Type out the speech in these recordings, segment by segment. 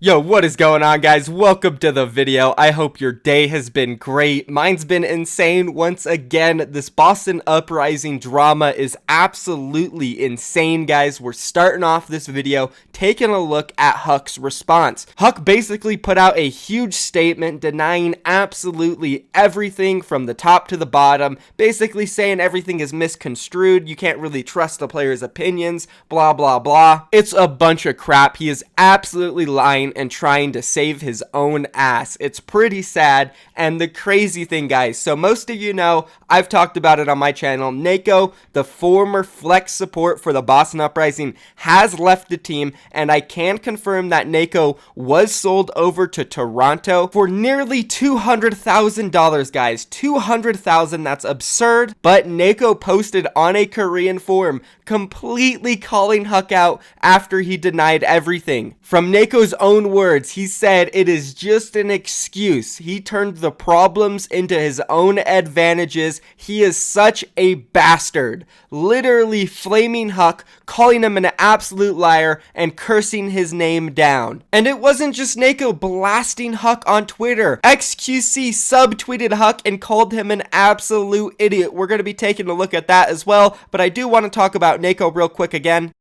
Yo, what is going on, guys? Welcome to the video. I hope your day has been great. Mine's been insane. Once again, this Boston Uprising drama is absolutely insane, guys. We're starting off this video taking a look at Huck's response. Huck basically put out a huge statement denying absolutely everything from the top to the bottom, basically saying everything is misconstrued, you can't really trust the player's opinions, blah, blah, blah. It's a bunch of crap. He is absolutely lying and trying to save his own ass. It's pretty sad. And the crazy thing, guys, so most of you know, I've talked about it on my channel, Neko, the former flex support for the Boston Uprising, has left the team, and I can confirm that Neko was sold over to Toronto for nearly $200,000, guys. $200,000, that's absurd. But Neko posted on a Korean forum completely calling Huck out after he denied everything. From Neko's own words, he said it is just an excuse. He turned the problems into his own advantages. He is such a bastard. Literally flaming Huck, calling him an absolute liar, and cursing his name down. And it wasn't just Neko blasting Huck on Twitter. Xqc subtweeted Huck and called him an absolute idiot. We're going to be taking a look at that as well, but I do want to talk about Neko real quick again.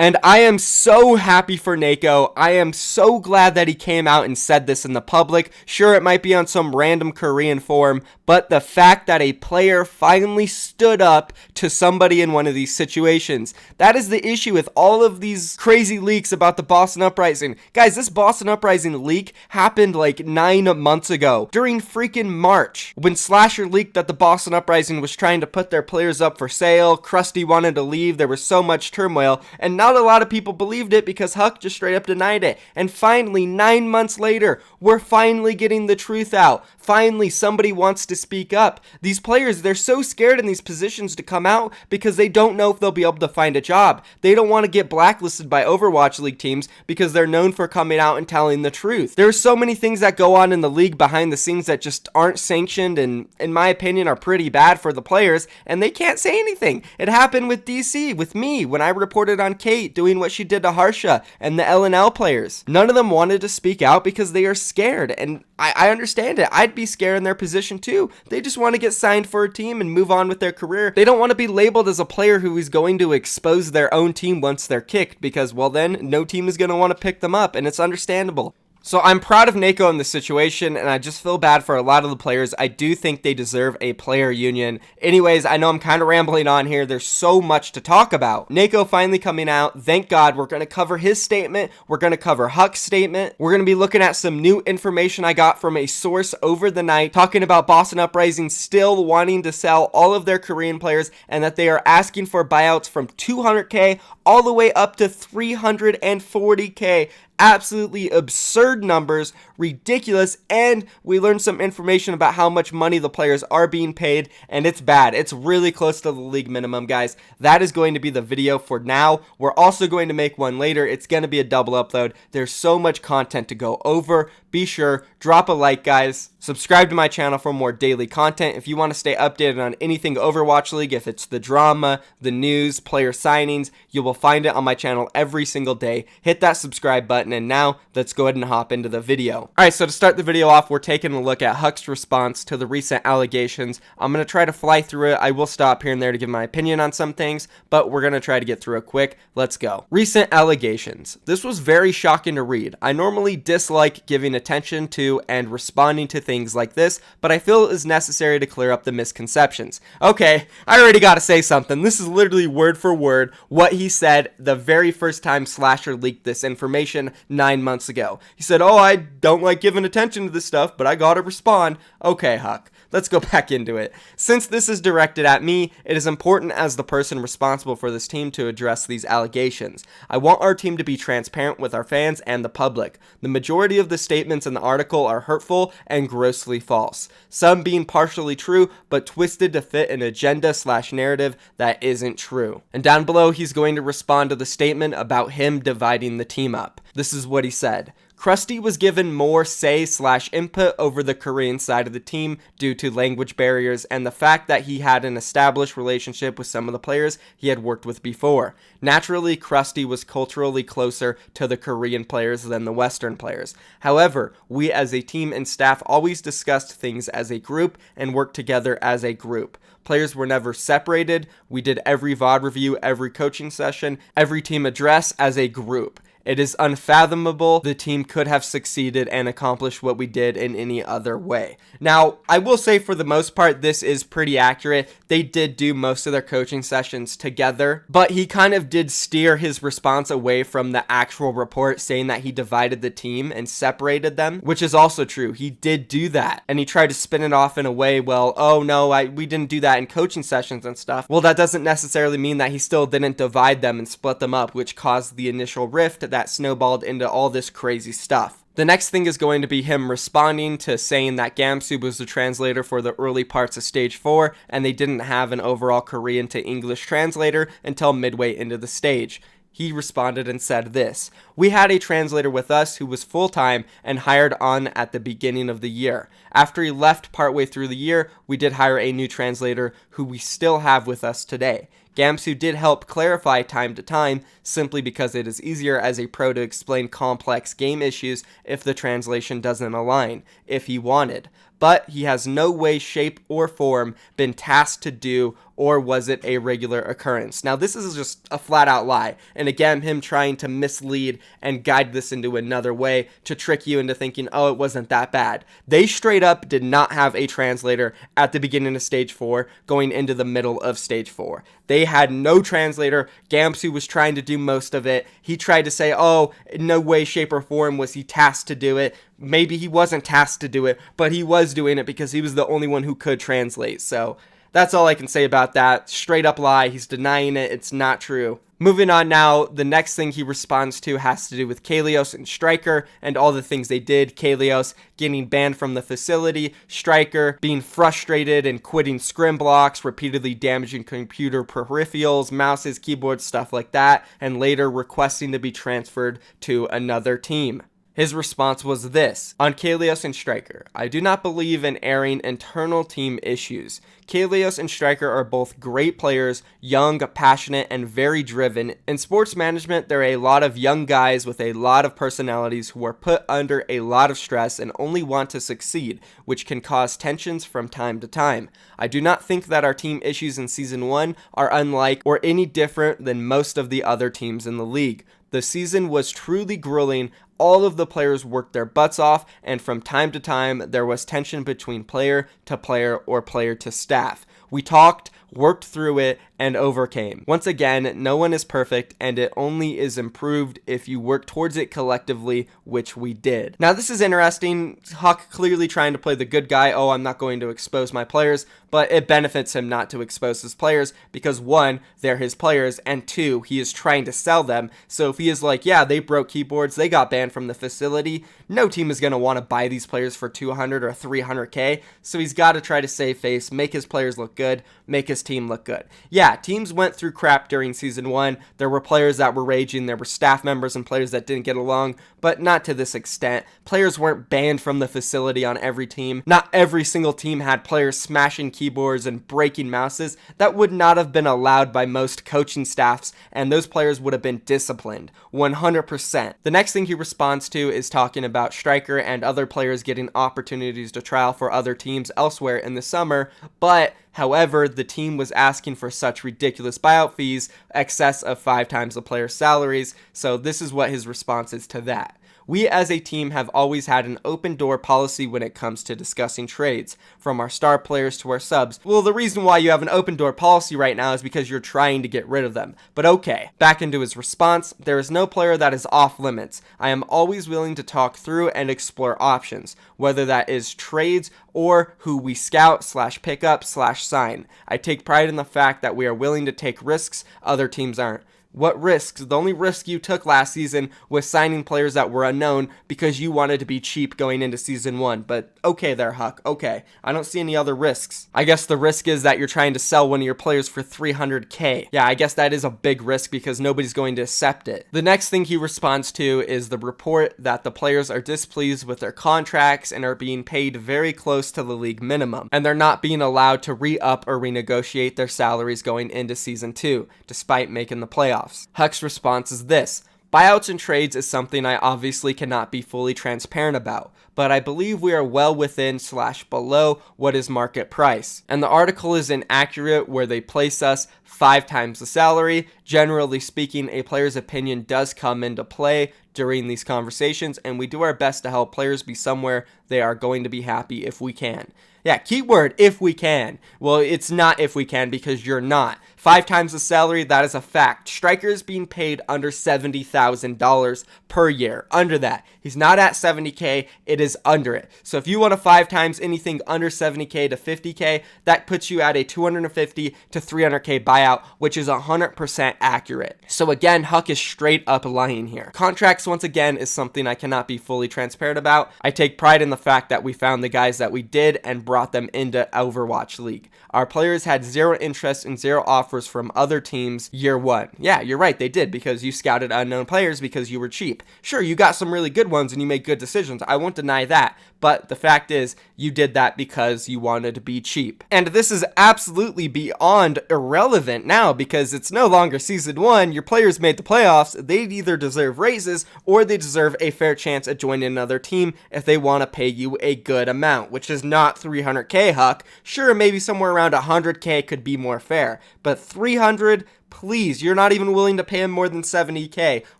And I am so happy for Neko. I am so glad that he came out and said this in the public. Sure, it might be on some random Korean forum, but the fact that a player finally stood up to somebody in one of these situations, that is the issue with all of these crazy leaks about the Boston Uprising. Guys, this Boston Uprising leak happened like 9 months ago, during freaking March, when Slasher leaked that the Boston Uprising was trying to put their players up for sale. Krusty wanted to leave. There was so much turmoil, and now a lot of people believed it because Huck just straight up denied it. And finally, 9 months later, we're finally getting the truth out. Finally, somebody wants to speak up. These players, they're so scared in these positions to come out because they don't know if they'll be able to find a job. They don't want to get blacklisted by Overwatch League teams because they're known for coming out and telling the truth. There are so many things that go on in the league behind the scenes that just aren't sanctioned and, in my opinion, are pretty bad for the players, and they can't say anything. It happened with DC, with me, when I reported on Kate doing what she did to Harsha and the LNL players. None of them wanted to speak out because they are scared, and I understand it. I'd be scared in their position too. They just want to get signed for a team and move on with their career. They don't want to be labeled as a player who is going to expose their own team once they're kicked, because, well, then no team is going to want to pick them up, and it's understandable. So I'm proud of Neko in this situation, and I just feel bad for a lot of the players. I do think they deserve a player union. Anyways, I know I'm kind of rambling on here. There's so much to talk about. Neko finally coming out. Thank God. We're going to cover his statement. We're going to cover Huck's statement. We're going to be looking at some new information I got from a source over the night, talking about Boston Uprising still wanting to sell all of their Korean players, and that they are asking for buyouts from 200K all the way up to 340K. Absolutely absurd numbers, ridiculous, and we learned some information about how much money the players are being paid, and it's bad. It's really close to the league minimum, guys. That is going to be the video for now. We're also going to make one later. It's going to be a double upload. There's so much content to go over. Be sure, drop a like, guys. Subscribe to my channel for more daily content. If you want to stay updated on anything Overwatch League, if it's the drama, the news, player signings, you will find it on my channel every single day. Hit that subscribe button, and now let's go ahead and hop into the video. Alright, so to start the video off, we're taking a look at Huck's response to the recent allegations. I'm going to try to fly through it. I will stop here and there to give my opinion on some things, but we're going to try to get through it quick. Let's go. Recent allegations. This was very shocking to read. I normally dislike giving attention to and responding to things like this, but I feel it is necessary to clear up the misconceptions. Okay, I already got to say something. This is literally word for word what he said the very first time Slasher leaked this information 9 months ago. He said, "Oh, I don't like giving attention to this stuff, but I gotta respond." Okay, Huck, let's go back into it. Since this is directed at me, it is important as the person responsible for this team to address these allegations. I want our team to be transparent with our fans and the public. The majority of the statements in the article are hurtful and grossly false, some being partially true but twisted to fit an agenda/narrative that isn't true. And down below, he's going to respond to the statement about him dividing the team up. This is what he said. Krusty was given more say/input over the Korean side of the team due to language barriers and the fact that he had an established relationship with some of the players he had worked with before. Naturally, Krusty was culturally closer to the Korean players than the Western players. However, we as a team and staff always discussed things as a group and worked together as a group. Players were never separated. We did every VOD review, every coaching session, every team address as a group. It is unfathomable the team could have succeeded and accomplished what we did in any other way. Now, I will say for the most part, this is pretty accurate. They did do most of their coaching sessions together, but he kind of did steer his response away from the actual report, saying that he divided the team and separated them, which is also true. He did do that, and he tried to spin it off in a way, well, oh no, we didn't do that in coaching sessions and stuff. Well, that doesn't necessarily mean that he still didn't divide them and split them up, which caused the initial rift that snowballed into all this crazy stuff. The next thing is going to be him responding to saying that Gamsu was the translator for the early parts of Stage 4, and they didn't have an overall Korean to English translator until midway into the stage. He responded and said this: "We had a translator with us who was full-time and hired on at the beginning of the year. After he left partway through the year, we did hire a new translator who we still have with us today. Gamsu did help clarify time to time, simply because it is easier as a pro to explain complex game issues if the translation doesn't align, if he wanted. But he has no way, shape, or form been tasked to do, or was it a regular occurrence." Now, this is just a flat-out lie, and again, him trying to mislead and guide this into another way to trick you into thinking, oh, it wasn't that bad. They straight up did not have a translator at the beginning of Stage 4 going into the middle of Stage 4. They had no translator. Gamsu was trying to do most of it. He tried to say, oh, in no way, shape, or form was he tasked to do it. Maybe he wasn't tasked to do it, but he was doing it because he was the only one who could translate. So that's all I can say about that. Straight up lie. He's denying it. It's not true. Moving on now, the next thing he responds to has to do with Kalios and Striker and all the things they did. Kalios getting banned from the facility, Striker being frustrated and quitting scrim blocks, repeatedly damaging computer peripherals, mouses, keyboards, stuff like that, and later requesting to be transferred to another team. His response was this: "On Kalios and Striker, I do not believe in airing internal team issues. Kalios and Striker are both great players, young, passionate, and very driven. In sports management, there are a lot of young guys with a lot of personalities who are put under a lot of stress and only want to succeed, which can cause tensions from time to time. I do not think that our team issues in Season 1 are unlike or any different than most of the other teams in the league. The season was truly grueling. All of the players worked their butts off, and from time to time, there was tension between player to player or player to staff. We talked, worked through it, and overcame. Once again, no one is perfect, and it only is improved if you work towards it collectively, which we did." Now, this is interesting. Huck clearly trying to play the good guy. Oh, I'm not going to expose my players, but it benefits him not to expose his players because, one, they're his players, and two, he is trying to sell them. So if he is like, yeah, they broke keyboards, they got banned from the facility, no team is going to want to buy these players for 200 or 300K. So he's got to try to save face, make his players look good, make his team look good. Yeah, teams went through crap during Season 1. There were players that were raging. There were staff members and players that didn't get along, but not to this extent. Players weren't banned from the facility on every team. Not every single team had players smashing keyboards and breaking mouses. That would not have been allowed by most coaching staffs, and those players would have been disciplined, 100%. The next thing he responds to is talking about Striker and other players getting opportunities to trial for other teams elsewhere in the summer, but however, the team was asking for such ridiculous buyout fees, excess of 5 times the player's salaries, so this is what his response is to that. We as a team have always had an open door policy when it comes to discussing trades, from our star players to our subs. Well, the reason why you have an open door policy right now is because you're trying to get rid of them. But okay, back into his response, there is no player that is off limits. I am always willing to talk through and explore options, whether that is trades or who we scout/pick up/sign. I take pride in the fact that we are willing to take risks other teams aren't. What risks? The only risk you took last season was signing players that were unknown because you wanted to be cheap going into season 1. But okay there, Huck. Okay. I don't see any other risks. I guess the risk is that you're trying to sell one of your players for $300K. Yeah, I guess that is a big risk because nobody's going to accept it. The next thing he responds to is the report that the players are displeased with their contracts and are being paid very close to the league minimum, and they're not being allowed to re-up or renegotiate their salaries going into season 2, despite making the playoffs. Huck's response is this: buyouts and trades is something I obviously cannot be fully transparent about, but I believe we are well within / below what is market price. And the article is inaccurate where they place us 5 times the salary. Generally speaking, a player's opinion does come into play during these conversations, and we do our best to help players be somewhere they are going to be happy if we can. Yeah, keyword, if we can. Well, it's not if we can because you're not. 5 times the salary, that is a fact. Striker is being paid under $70,000 per year. Under that. He's not at $70K, it is under it. So if you want to 5 times anything under $70K to $50K, that puts you at a $250 to $300K buyout, which is 100% accurate. So again, Huck is straight up lying here. Contracts, once again, is something I cannot be fully transparent about. I take pride in the fact that we found the guys that we did and brought them into Overwatch League. Our players had 0 interest and 0 offers from other teams year 1. Yeah, you're right, they did, because you scouted unknown players because you were cheap. Sure, you got some really good ones and you made good decisions. I won't deny that. But the fact is, you did that because you wanted to be cheap. And this is absolutely beyond irrelevant now because it's no longer season 1. Your players made the playoffs. They either deserve raises or they deserve a fair chance at joining another team if they want to pay you a good amount, which is not $300K, Huck. Sure, maybe somewhere around $100K could be more fair, but $300K? Please, you're not even willing to pay him more than $70K.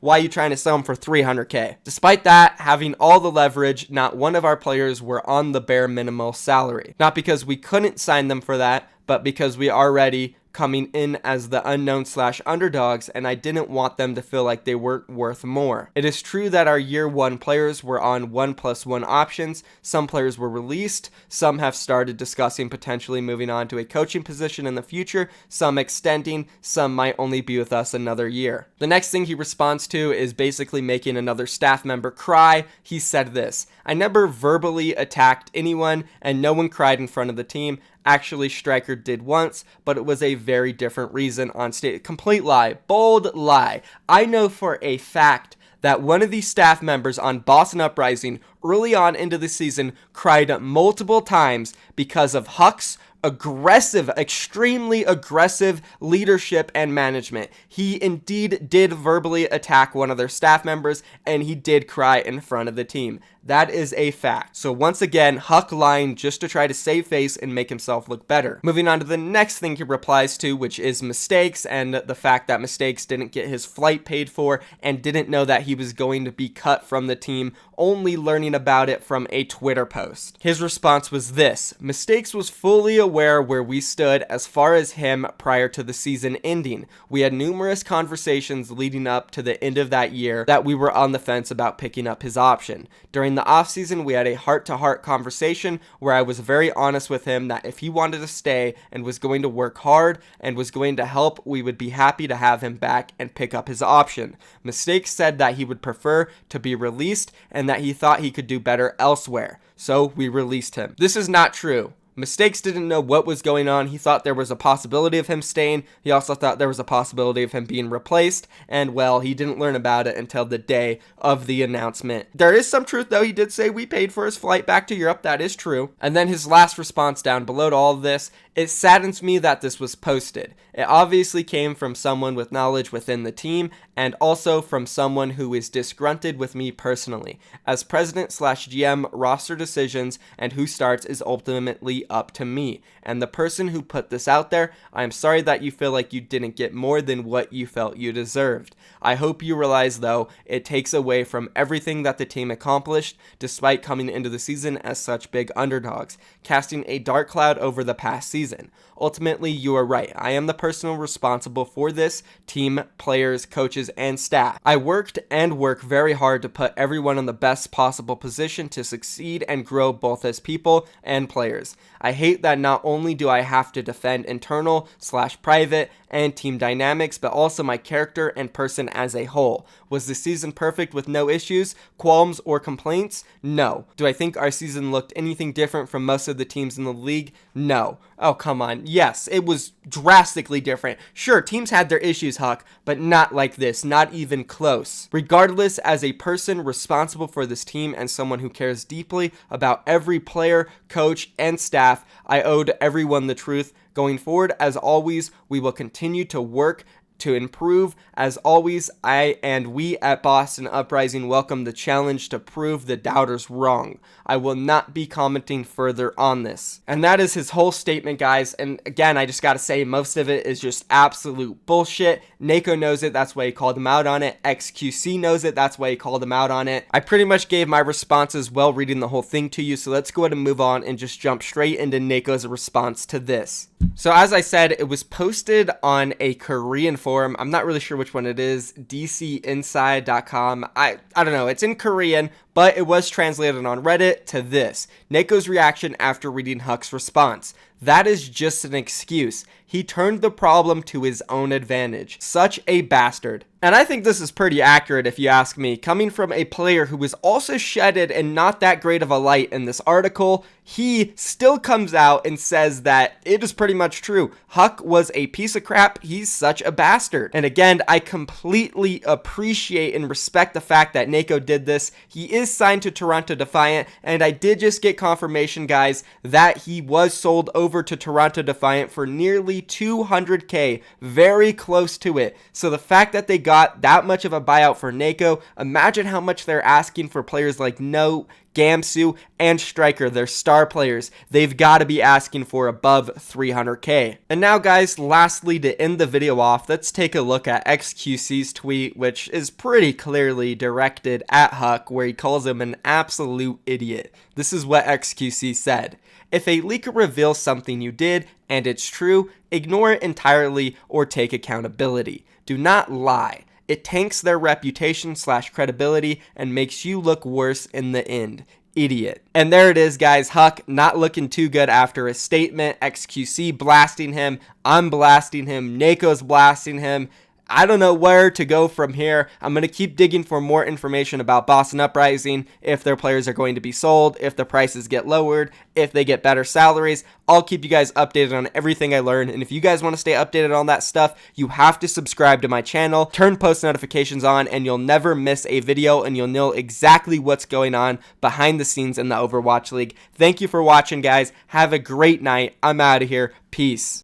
Why are you trying to sell him for $300K? Despite that, having all the leverage, not one of our players were on the bare minimal salary. Not because we couldn't sign them for that, but because we already coming in as the unknown / underdogs, and I didn't want them to feel like they weren't worth more. It is true that our year 1 players were on 1+1 options. Some players were released. Some have started discussing potentially moving on to a coaching position in the future. Some extending. Some might only be with us another year. The next thing he responds to is basically making another staff member cry. He said this: I never verbally attacked anyone and no one cried in front of the team. Actually, Striker did once, but it was a very different reason on stage. Complete lie. Bold lie. I know for a fact that one of these staff members on Boston Uprising early on into the season cried multiple times because of Huck's aggressive, extremely aggressive leadership and management. He indeed did verbally attack one of their staff members, and he did cry in front of the team. That is a fact. So once again, Huck lying just to try to save face and make himself look better. Moving on to the next thing he replies to, which is mistakes, and the fact that mistakes didn't get his flight paid for and didn't know that he was going to be cut from the team, only learning about it from a Twitter post. His response was this: mistakes was fully aware where we stood as far as him prior to the season ending. We had numerous conversations leading up to the end of that year that we were on the fence about picking up his option. During the offseason, we had a heart-to-heart conversation where I was very honest with him that if he wanted to stay and was going to work hard and was going to help, we would be happy to have him back and pick up his option. Mistakes said that he would prefer to be released and that he thought he could do better elsewhere. So we released him. This is not true. Mistakes didn't know what was going on. He thought there was a possibility of him staying. He also thought there was a possibility of him being replaced. And, well, he didn't learn about it until the day of the announcement. There is some truth, though. He did say we paid for his flight back to Europe. That is true. And then his last response down below to all of this: it saddens me that this was posted. It obviously came from someone with knowledge within the team and also from someone who is disgruntled with me personally. As president / GM, roster decisions and who starts is ultimately up to me. And the person who put this out there, I am sorry that you feel like you didn't get more than what you felt you deserved. I hope you realize, though, it takes away from everything that the team accomplished despite coming into the season as such big underdogs, casting a dark cloud over the past season. Ultimately, you are right. I am the person responsible for this, team, players, coaches, and staff. I worked and work very hard to put everyone in the best possible position to succeed and grow both as people and players. I hate that not only do I have to defend internal / private and team dynamics, but also my character and person as a whole. Was the season perfect with no issues, qualms, or complaints? No. Do I think our season looked anything different from most of the teams in the league? No. Oh, come on. Yes, it was drastically different. Sure, teams had their issues, Huck, but not like this, not even close. Regardless, as a person responsible for this team and someone who cares deeply about every player, coach, and staff, I owed everyone the truth. Going forward, as always, we will continue to work to improve. As always, I and we at Boston Uprising welcome the challenge to prove the doubters wrong. I will not be commenting further on this. And that is his whole statement, guys. And again, I just gotta say, most of it is just absolute bullshit. Neko knows it, that's why he called him out on it. Xqc knows it, that's why he called him out on it. I pretty much gave my responses while reading the whole thing to you, so let's go ahead and move on and just jump straight into Neko's response to this. So as I said, it was posted on a Korean forum. I'm not really sure which one it is. dcinside.com. I don't know. It's in Korean, but it was translated on Reddit to this. Neko's reaction after reading Huck's response. That is just an excuse. He turned the problem to his own advantage. Such a bastard. And I think this is pretty accurate if you ask me. Coming from a player who was also shedded and not that great of a light in this article, he still comes out and says that it is pretty much true. Huck was a piece of crap. He's such a bastard. And again, I completely appreciate and respect the fact that Neko did this. He is signed to Toronto Defiant, and I did just get confirmation, guys, that he was sold over to Toronto Defiant for nearly $200K, very close to it. So the fact that they got that much of a buyout for Neko, imagine how much they're asking for players like No, Gamsu, and Striker, their star players. They've got to be asking for above $300K. And now, guys, lastly, to end the video off, let's take a look at Xqc's tweet, which is pretty clearly directed at Huck, where he calls him an absolute idiot. This is what Xqc said. If a leaker reveals something you did, and it's true, ignore it entirely or take accountability. Do not lie. It tanks their reputation/credibility and makes you look worse in the end. Idiot. And there it is, guys. Huck not looking too good after his statement. Xqc blasting him. I'm blasting him. Neko's blasting him. I don't know where to go from here. I'm going to keep digging for more information about Boston Uprising, if their players are going to be sold, if the prices get lowered, if they get better salaries. I'll keep you guys updated on everything I learn, and if you guys want to stay updated on that stuff, you have to subscribe to my channel, turn post notifications on, and you'll never miss a video, and you'll know exactly what's going on behind the scenes in the Overwatch League. Thank you for watching, guys. Have a great night. I'm out of here. Peace.